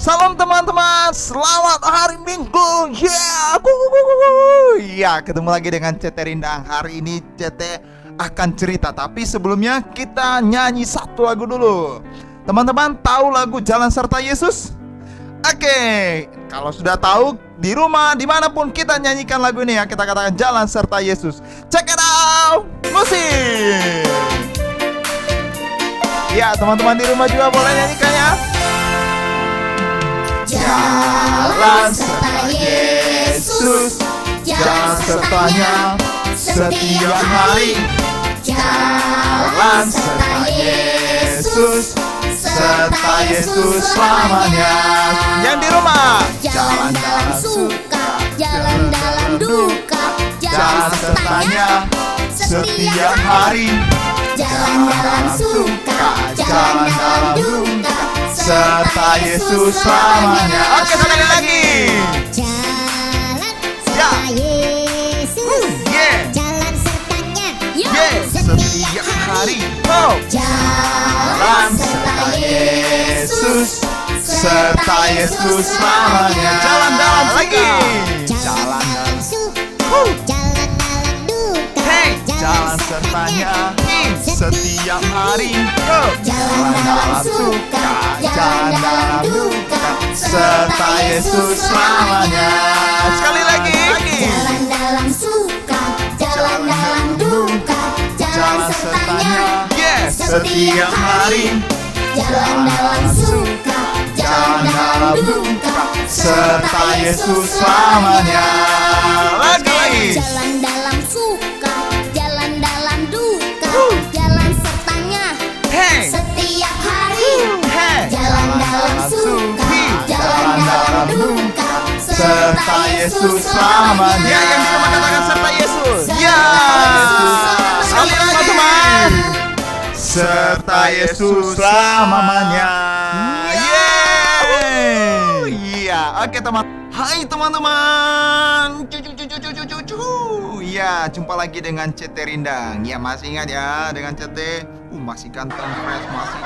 Salam teman-teman, selamat hari Minggu. Ya, ketemu lagi dengan CT Rindang. Hari ini CT akan cerita, tapi sebelumnya kita nyanyi satu lagu dulu. Teman-teman tahu lagu Jalan Serta Yesus? Oke, kalau sudah tahu, di rumah dimanapun kita nyanyikan lagu ini ya. Kita katakan Jalan Serta Yesus. Check it out, musik. Ya, teman-teman di rumah juga boleh nyanyikannya. Jalan serta Yesus, jalan sertanya setiap hari. Jalan serta Yesus, serta Yesus selamanya. Yang di rumah, jalan dalam suka, jalan dalam duka, jalan sertanya setiap hari. Jalan dalam suka, jalan dalam duka, serta Yesus selamanya. Oke, sekali lagi. jalan serta Yesus, jalan sertanya Setiap hari. Oh. jalan serta Yesus, serta Yesus selamanya. Jalan dalam lagi. jalan dalam suka, jalan dalam duka, Hey, jalan sertanya setiap hari. Oh. jalan dalam suka, jalan dalam duka, serta Yesus selamanya. Sekali lagi. jalan dalam suka, jalan dalam duka, jalan sertanya setiap hari. jalan dalam suka, jalan dalam duka, serta Yesus selamanya. Lagi. jalan dalam suka, jalan dalam duka, jalan sertanya Hey. setiap hari. Hey. Jalan dalam suka, jalan dalam duka, serta Yesus selamanya. Ya, yang di rumah katakan serta Yesus. Ya. Sekali lagi, teman-teman. Serta Yesus selamanya. Iya, oke teman. Hai teman-teman. Ya, jumpa lagi dengan CT Rindang. Ya, masih ingat ya dengan CT? Masih ganteng, fresh, masih.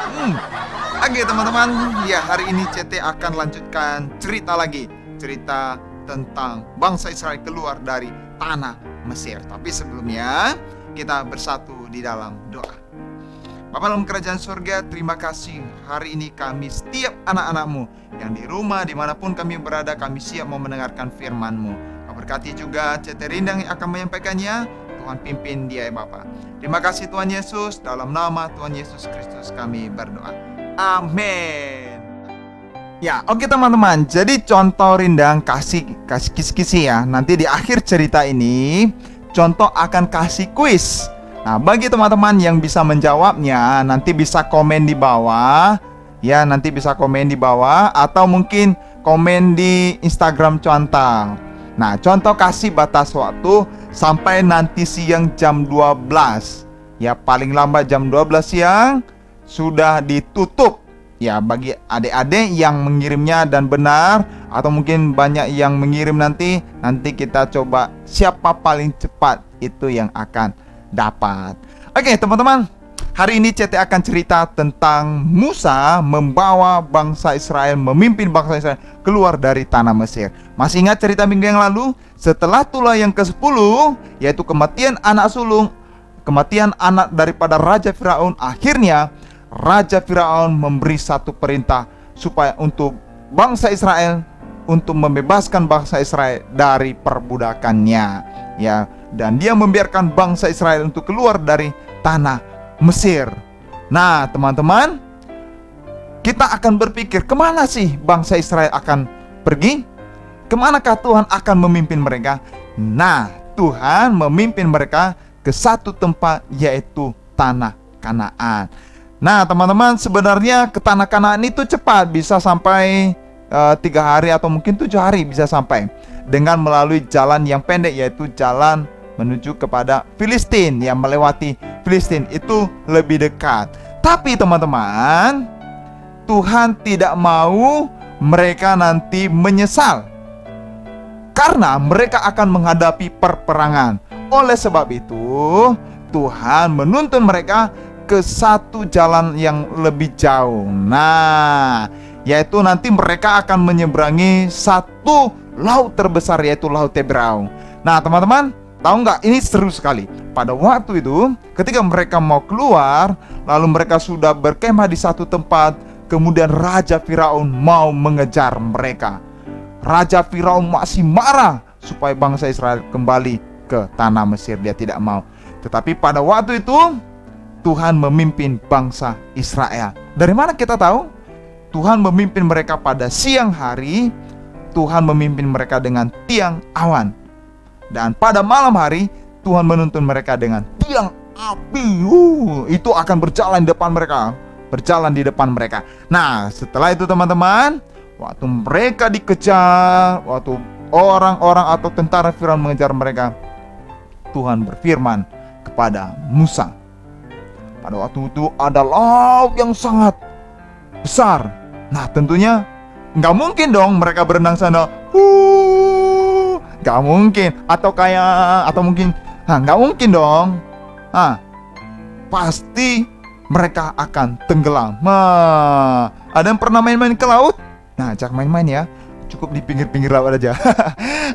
Oke teman-teman. Ya, hari ini CT akan lanjutkan cerita lagi. Cerita tentang bangsa Israel keluar dari tanah Mesir. Tapi sebelumnya kita bersatu di dalam doa. Bapa dalam kerajaan surga, terima kasih hari ini kami setiap anak-anak-Mu yang di rumah dimanapun kami berada, kami siap mau mendengarkan firman-Mu. Kau berkati juga CT Rindang yang akan menyampaikannya. Tuhan pimpin dia ya Bapa. Terima kasih Tuhan Yesus, dalam nama Tuhan Yesus Kristus kami berdoa. Amin. Ya, oke teman-teman. Jadi contoh Rindang kasih kisi-kisi ya. Nanti di akhir cerita ini contoh akan kasih kuis. Nah, bagi teman-teman yang bisa menjawabnya, nanti bisa komen di bawah. Ya, nanti bisa komen di bawah atau mungkin komen di Instagram contoh. Nah, contoh kasih batas waktu sampai nanti siang jam 12. Ya, paling lambat jam 12 siang sudah ditutup. Ya, bagi adik-adik yang mengirimnya dan benar atau mungkin banyak yang mengirim nanti kita coba siapa paling cepat itu yang akan dapat. Oke teman-teman, hari ini CT akan cerita tentang Musa membawa bangsa Israel, memimpin bangsa Israel keluar dari tanah Mesir. Masih ingat cerita minggu yang lalu? Setelah tulah yang ke-10, yaitu kematian anak sulung, kematian anak daripada Raja Firaun, akhirnya Raja Firaun memberi satu perintah supaya untuk bangsa Israel, untuk membebaskan bangsa Israel dari perbudakannya. Ya, dan dia membiarkan bangsa Israel untuk keluar dari tanah Mesir. Nah teman-teman, kita akan berpikir kemana sih bangsa Israel akan pergi? Kemanakah Tuhan akan memimpin mereka? Nah, Tuhan memimpin mereka ke satu tempat, yaitu tanah Kanaan. Nah teman-teman, sebenarnya ke tanah Kanaan itu cepat, bisa sampai 3 hari atau mungkin 7 hari bisa sampai, dengan melalui jalan yang pendek, yaitu jalan menuju kepada Filistin. Yang melewati Filistin itu lebih dekat. Tapi teman-teman, Tuhan tidak mau mereka nanti menyesal, karena mereka akan menghadapi perperangan. Oleh sebab itu Tuhan menuntun mereka ke satu jalan yang lebih jauh. Nah, yaitu nanti mereka akan menyeberangi satu laut terbesar, yaitu Laut Teberau. Nah teman-teman, tahu nggak, ini seru sekali. Pada waktu itu ketika mereka mau keluar, lalu mereka sudah berkemah di satu tempat, kemudian Raja Firaun mau mengejar mereka. Raja Firaun masih marah supaya bangsa Israel kembali ke tanah Mesir. Dia tidak mau. Tetapi pada waktu itu Tuhan memimpin bangsa Israel. Dari mana kita tahu? Tuhan memimpin mereka pada siang hari. Tuhan memimpin mereka dengan tiang awan. Dan pada malam hari Tuhan menuntun mereka dengan tiang api. Itu akan berjalan di depan mereka. Berjalan di depan mereka. Nah setelah itu teman-teman, waktu mereka dikejar, waktu orang-orang atau tentara Firaun mengejar mereka, Tuhan berfirman kepada Musa. Pada waktu itu ada laut yang sangat besar. Nah tentunya nggak mungkin dong mereka berenang sana. Nggak mungkin. Atau mungkin nggak mungkin dong. Pasti mereka akan tenggelam. Ada yang pernah main-main ke laut? Nah, jangan main-main ya. Cukup di pinggir-pinggir laut aja.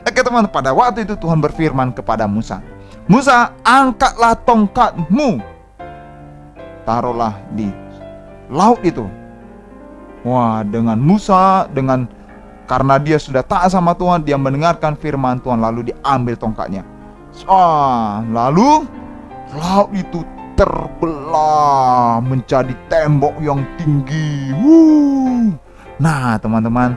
Oke teman, pada waktu itu Tuhan berfirman kepada Musa. Musa, angkatlah tongkatmu. Taruhlah di laut itu. Wah, dengan Musa, karena dia sudah taat sama Tuhan, dia mendengarkan firman Tuhan, lalu diambil tongkatnya. Lalu laut itu terbelah menjadi tembok yang tinggi. Nah teman-teman,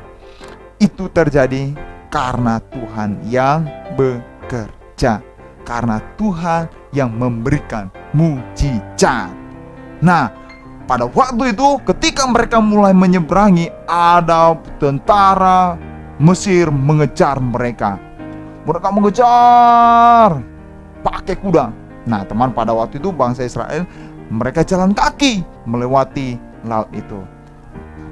itu terjadi karena Tuhan yang bekerja, karena Tuhan yang memberikan mujizat. Nah pada waktu itu ketika mereka mulai menyeberangi, ada tentara Mesir mengejar mereka. Mereka mengejar pakai kuda. Nah teman, pada waktu itu bangsa Israel mereka jalan kaki melewati laut itu.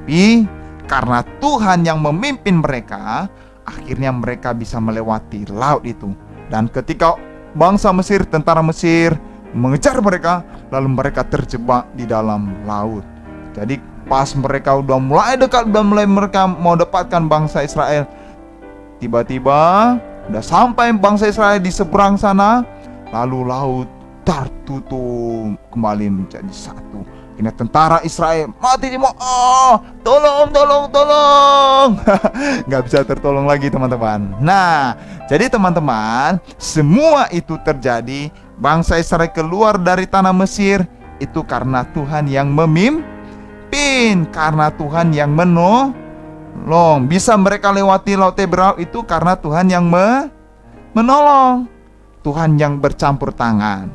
Tapi karena Tuhan yang memimpin mereka, akhirnya mereka bisa melewati laut itu. Dan ketika bangsa Mesir, tentara Mesir mengejar mereka, lalu mereka terjebak di dalam laut. Jadi pas mereka udah mulai dekat, mereka mau dapatkan bangsa Israel, tiba-tiba udah sampai bangsa Israel di seberang sana, lalu laut tertutup kembali menjadi satu. Ini tentara Israel mati semua. Tolong. Nggak bisa tertolong lagi teman-teman. Nah, jadi teman-teman, semua itu terjadi, bangsa Israel keluar dari tanah Mesir, itu karena Tuhan yang memimpin, karena Tuhan yang menolong. Bisa mereka lewati Laut Teberau itu karena Tuhan yang menolong, Tuhan yang bercampur tangan.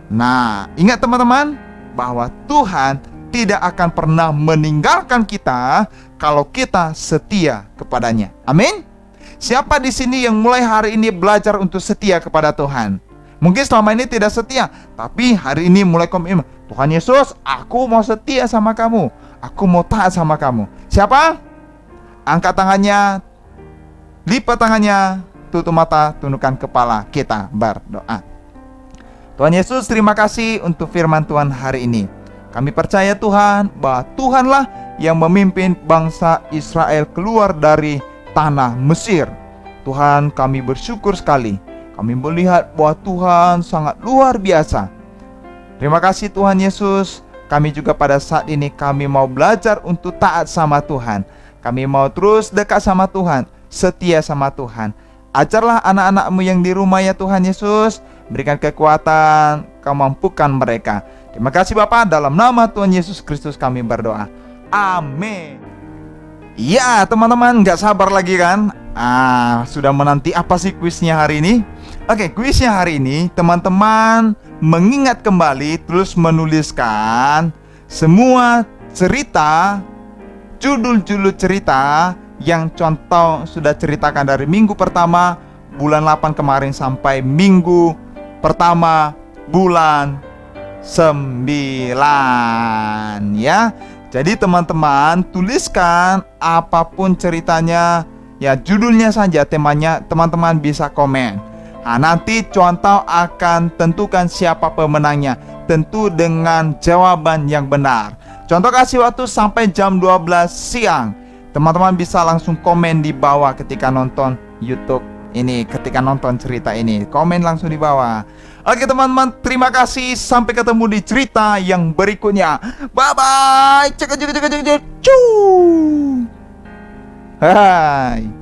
Nah, ingat teman-teman, bahwa Tuhan tidak akan pernah meninggalkan kita kalau kita setia kepadanya. Amin. Siapa di sini yang mulai hari ini belajar untuk setia kepada Tuhan? Mungkin selama ini tidak setia, tapi hari ini mulai komitmen. Tuhan Yesus, aku mau setia sama kamu. Aku mau taat sama kamu. Siapa? Angkat tangannya, lipat tangannya, tutup mata, tundukkan kepala, kita berdoa. Tuhan Yesus, terima kasih untuk firman Tuhan hari ini. Kami percaya Tuhan, bahwa Tuhanlah yang memimpin bangsa Israel keluar dari tanah Mesir. Tuhan, kami bersyukur sekali. Kami melihat bahwa Tuhan sangat luar biasa. Terima kasih Tuhan Yesus. Kami juga pada saat ini kami mau belajar untuk taat sama Tuhan. Kami mau terus dekat sama Tuhan, setia sama Tuhan. Ajarlah anak-anak-Mu yang di rumah ya Tuhan Yesus. Berikan kekuatan, Kau mampukan mereka. Terima kasih Bapa, dalam nama Tuhan Yesus Kristus kami berdoa. Amin. Ya teman-teman, gak sabar lagi kan? Sudah menanti apa sih kuisnya hari ini? Oke, kuisnya hari ini teman-teman mengingat kembali, terus menuliskan semua cerita, judul-judul cerita yang contoh sudah ceritakan dari minggu pertama bulan 8 kemarin sampai minggu pertama bulan 9 ya. Jadi teman-teman tuliskan apapun ceritanya, ya judulnya saja, temanya, teman-teman bisa komen. Nanti contoh akan tentukan siapa pemenangnya, tentu dengan jawaban yang benar. Contoh kasih waktu sampai jam 12 siang. Teman-teman bisa langsung komen di bawah ketika nonton YouTube ini, ketika nonton cerita ini. Komen langsung di bawah. Oke teman-teman, terima kasih. Sampai ketemu di cerita yang berikutnya. Bye-bye. Cek. Hai.